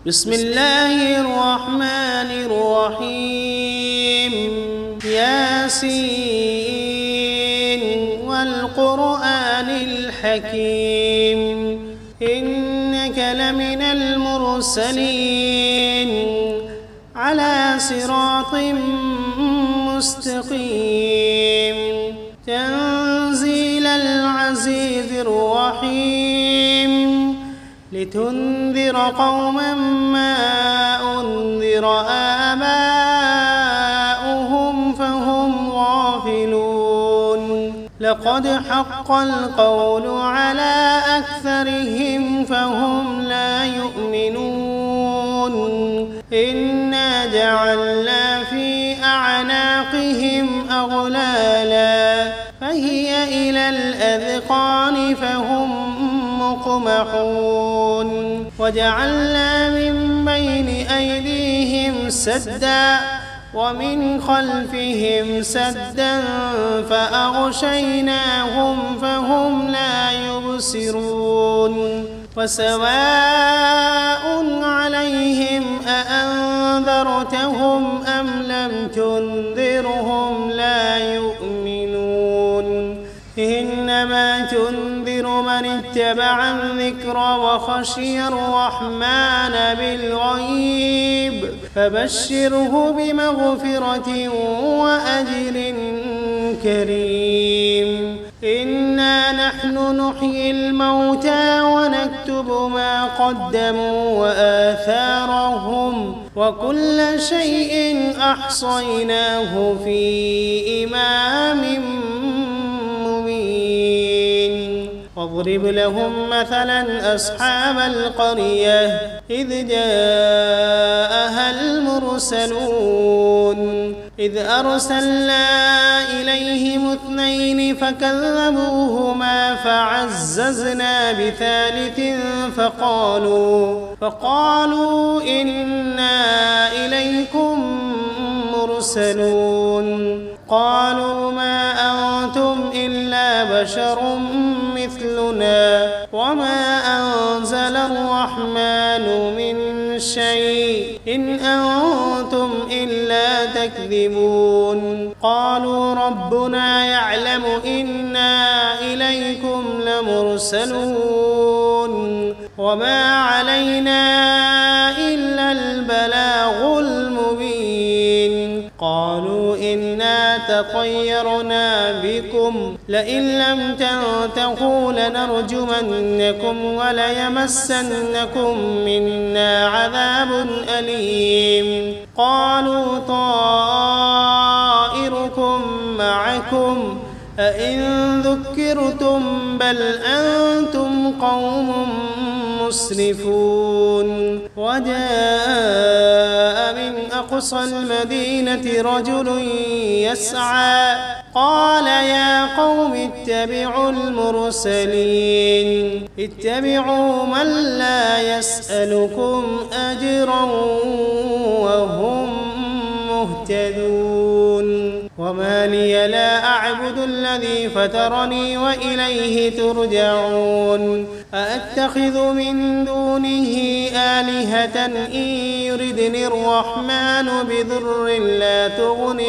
بسم الله الرحمن الرحيم ياسين والقرآن الحكيم إنك لمن المرسلين على صراط مستقيم تنزيل العزيز الرحيم لتنذر قوما ما أنذر آباؤهم فهم غافلون لقد حق القول على أكثرهم فهم لا يؤمنون إنا جعلنا في أعناقهم أغلالا فهي إلى الأذقان فهم مقمحون وجعلنا من بين أيديهم سدا ومن خلفهم سدا فأغشيناهم فهم لا يبصرون وسواء عليهم أأنذرتهم أم لم تنذرهم لا يؤمنون إنما تنذر من اتبع الذكر وخشي الرحمن بالغيب فبشره بمغفرة وأجر كريم إنا نحن نحيي الموتى ونكتب ما قدموا وآثارهم وكل شيء أحصيناه في إمام مبين واضرب لهم مثلا أصحاب القرية إذ جاءها المرسلون إذ أرسلنا إليهم 2 فكذبوهما فعززنا بثالث فقالوا إنا إليكم مرسلون قالوا ما أنتم إلا بشر مثلنا وما أنزل الرحمن من شيء إن أنتم إلا تكذبون قالوا ربنا يعلم إنا إليكم لمرسلون وما علينا إلا البلاغ المبين قالوا إنا تطيرنا بكم لئن لم تنتهوا لنرجمنكم وليمسنكم منا عذاب أليم قالوا طائركم معكم أئن ذكرتم بل أنتم قوم مسرفون وجاء من أقصى المدينة رجل يسعى قال يا قوم اتبعوا المرسلين اتبعوا من لا يسألكم أجرا وهم مهتدون وما لي لا أعبد الذي فطرني وإليه ترجعون أأتخذ من دونه آلهة إن يردني الرحمن بضر لا تغن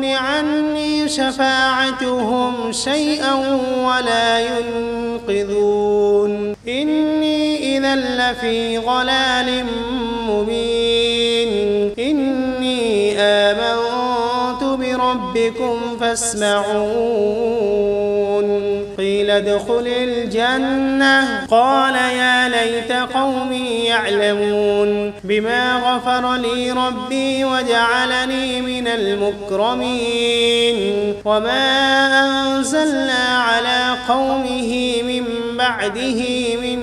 عني شفاعتهم شيئا ولا ينقذون إني إذا لفي ضلال مبين إني آمنت بربكم فاسمعون قيل ادخل الجنة قال يا ليت قومي يعلمون بما غفر لي ربي وجعلني من المكرمين وما أنزلنا على قومه من بعده من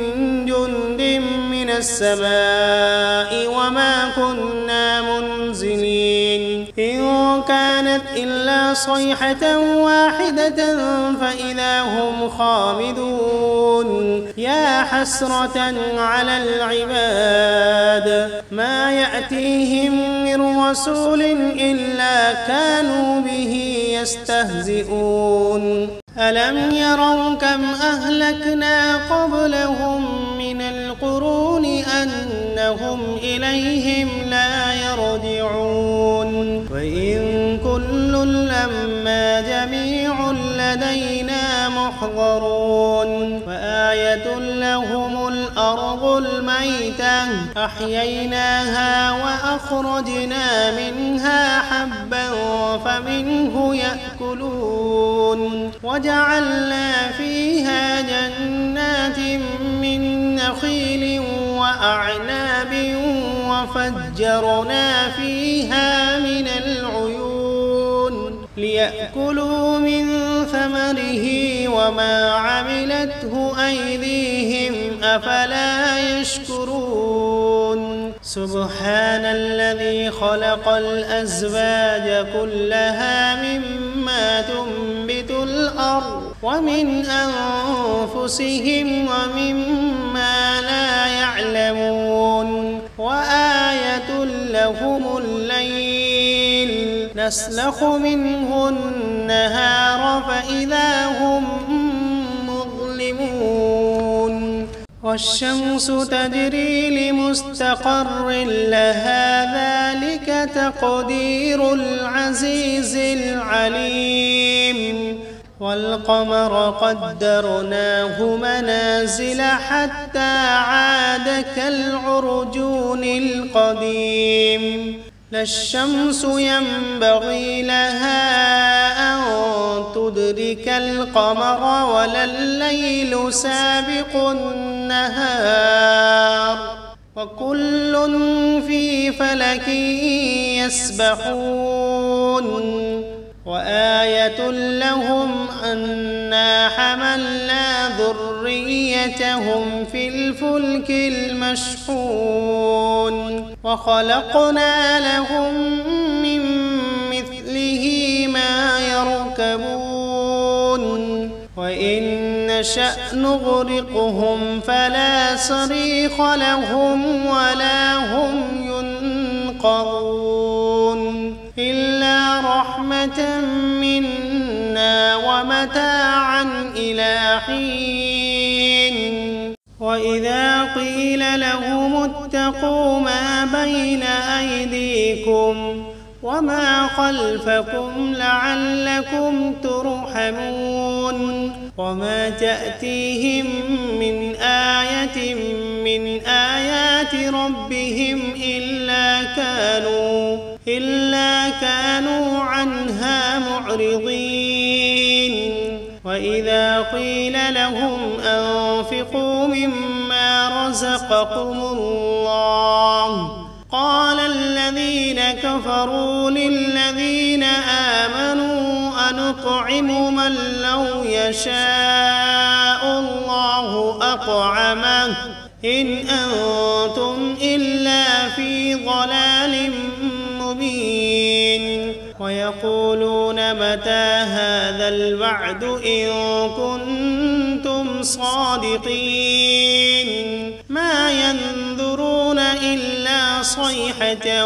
جند من السماء وما كنا منزلين إن كانت إلا صيحة واحدة فإذا هم خامدون يا حسرة على العباد ما يأتيهم من رسول إلا كانوا به يستهزئون ألم يروا كم أهلكنا قبلهم من القرون أنهم إليهم لا يرجعون وإن كل لما جميع لدينا محضرون وآية لهم الأرض الميتة أحييناها وأخرجنا منها حبا فمنه يأكلون وجعلنا فيها جنات من نخيل وأعناب وفجرنا فيها من العيون ليأكلوا من ثمره وما عملته أيديهم أفلا يشكرون سبحان الذي خلق الأزواج كلها مما تنبت الأرض ومن أنفسهم ومما لا يعلمون وآية لهم الليل نسلخ منه النهار فإذا هم مظلمون والشمس تجري لمستقر لها ذلك تقدير العزيز العليم والقمر قدرناه منازل حتى عاد كالعرجون القديم لا الشمس ينبغي لها أن تدرك القمر ولا الليل سابق النهار وكل في فلك يسبحون وآية لهم أنا حملنا ذريتهم في الفلك المشحون وخلقنا لهم من مثله ما يركبون وإن نشأ نغرقهم فلا صريخ لهم ولا هم ينقذون إلا رحمة منا ومتاعا إلى حين وإذا قيل لهم اتقوا ما بين أيديكم وما خلفكم لعلكم ترحمون وما تأتيهم من آية من آيات ربهم إلا كانوا عنها معرضين وإذا قيل لهم أنفقوا مما رزقكم الله قال الذين كفروا للذين آمنوا أنطعم من لو يشاء الله أطعمه إن أنتم إلا في ضلال مبين ويقولون متى هذا الوعد إن كنتم صادقين ما ينظرون إلا صيحة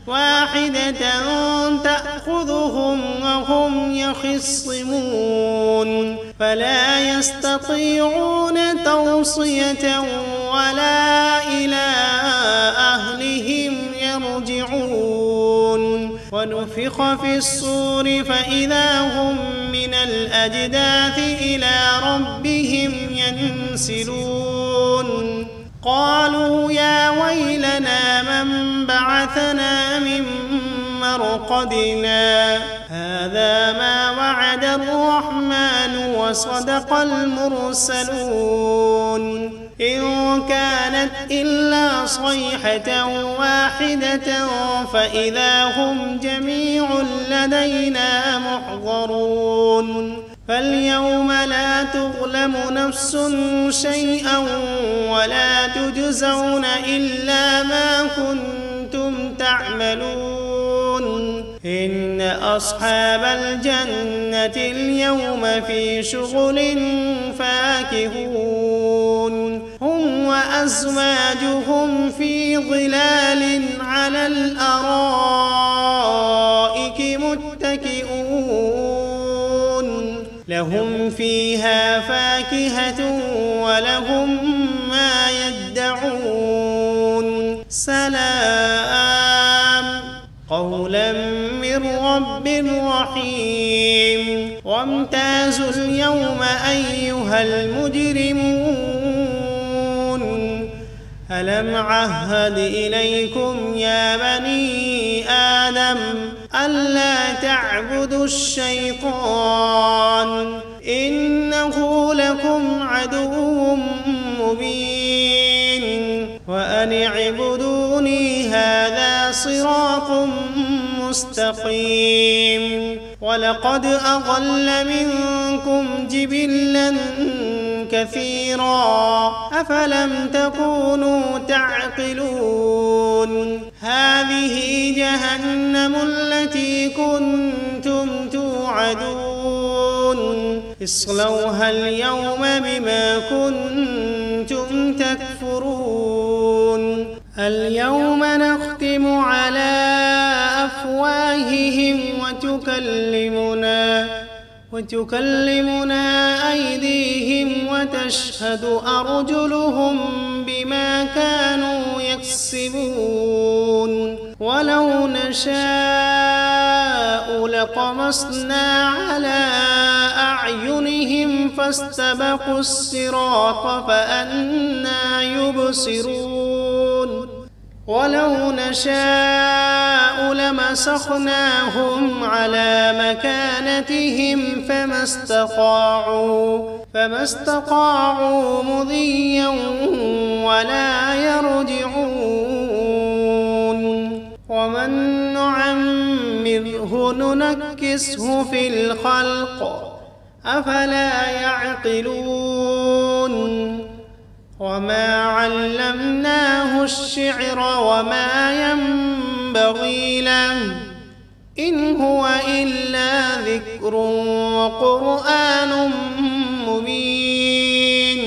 واحدة تأخذهم وهم يخصمون فلا يستطيعون توصية ولا إلى أهلهم يرجعون ونفخ في الصور فإذا هم من الأجداث إلى ربهم ينسلون قالوا يا ويلنا من بعثنا من مرقدنا هذا ما وعد الرحمن وصدق المرسلون إن كانت إلا صيحة واحدة فإذا هم جميع لدينا محضرون فاليوم لا تظلم نفس شيئا ولا تجزون إلا ما كنتم تعملون إن أصحاب الجنة اليوم في شغل فاكهون هم وأزواجهم في ظلال على الأرائك متكئون لهم فيها فاكهة ولهم ما يدعون سلام قولا من رب رحيم وامتازوا اليوم أيها المجرمون ألم عهد إليكم يا بني آدم ألا تعبدوا الشيطان إنه لكم عدو مبين وأن اعبدوني هذا صراط مستقيم ولقد أضل منكم جبلا كثيرا أفلم تكونوا تعقلون هذه جهنم التي كنتم توعدون اصلوها اليوم بما كنتم تكفرون اليوم نختم على أفواههم وتكلمنا أيديهم وتشهد أرجلهم بما كانوا يكسبون ولو نشاء لطمسنا على أعينهم فاستبقوا الصراط فأنى يبصرون ولو نشاء لمسخناهم على مكانتهم فما استطاعوا مضيا ولا يرجعون ومن نعمره ننكسه في الخلق أفلا يعقلون وما علمناه الشعر وما ينبغي له إن هو إلا ذكر وقرآن مبين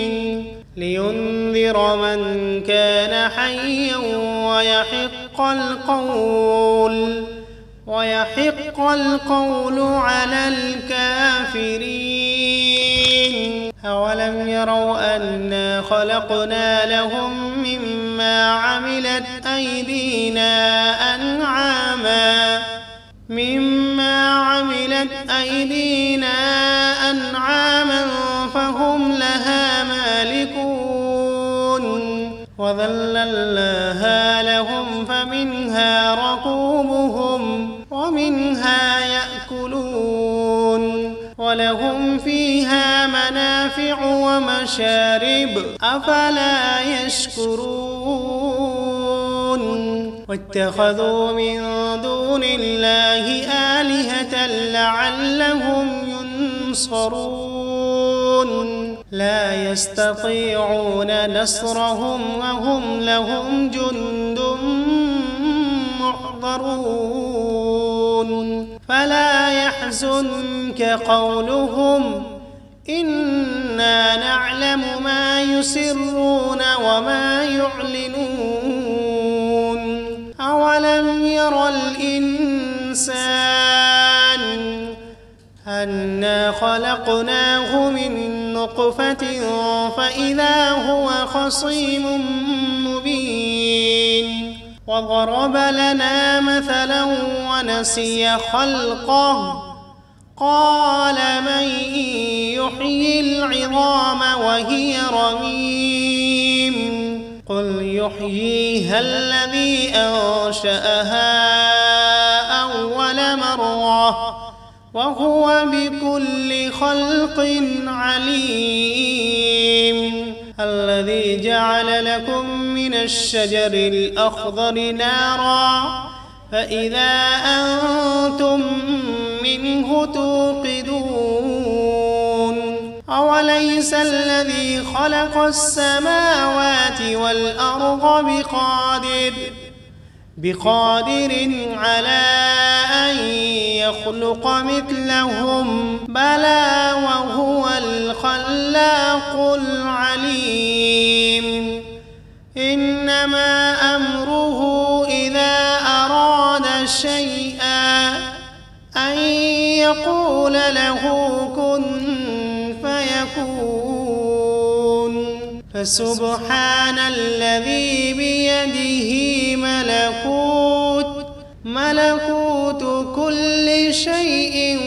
لينذر من كان حيا ويحق القول على الكافرين أولم يروا أنا خلقنا لهم مما عملت أيدينا أنعاما فهم لها مالكون وذللناها لهم فمنها ركوبهم ومنها يأكلون ولهم فيها منافع ومشارب أفلا يشكرون واتخذوا من دون الله آلهة لعلهم ينصرون لا يستطيعون نصرهم وهم لهم جند محضرون فلا يحزنك قولهم إنا نعلم ما يسرون وما يعلنون أولم ير الإنسان أنا خلقناه من نطفة فإذا هو خصيم مبين وضرب لنا مثلا ونسي خلقه قال من يحيي العظام وهي رميم قل يحييها الذي أنشأها أول مرة وهو بكل خلق عليم الذي جعل لكم من الشجر الأخضر نارا فإذا أنتم منه توقدون أوليس الذي خلق السماوات والأرض بقادر على أن يخلق مثلهم بلى وهو الخلاق العليم إنما أمره إذا أراد شيئا أن يقول له كن فسبحان الذي بيده ملكوت كل شيء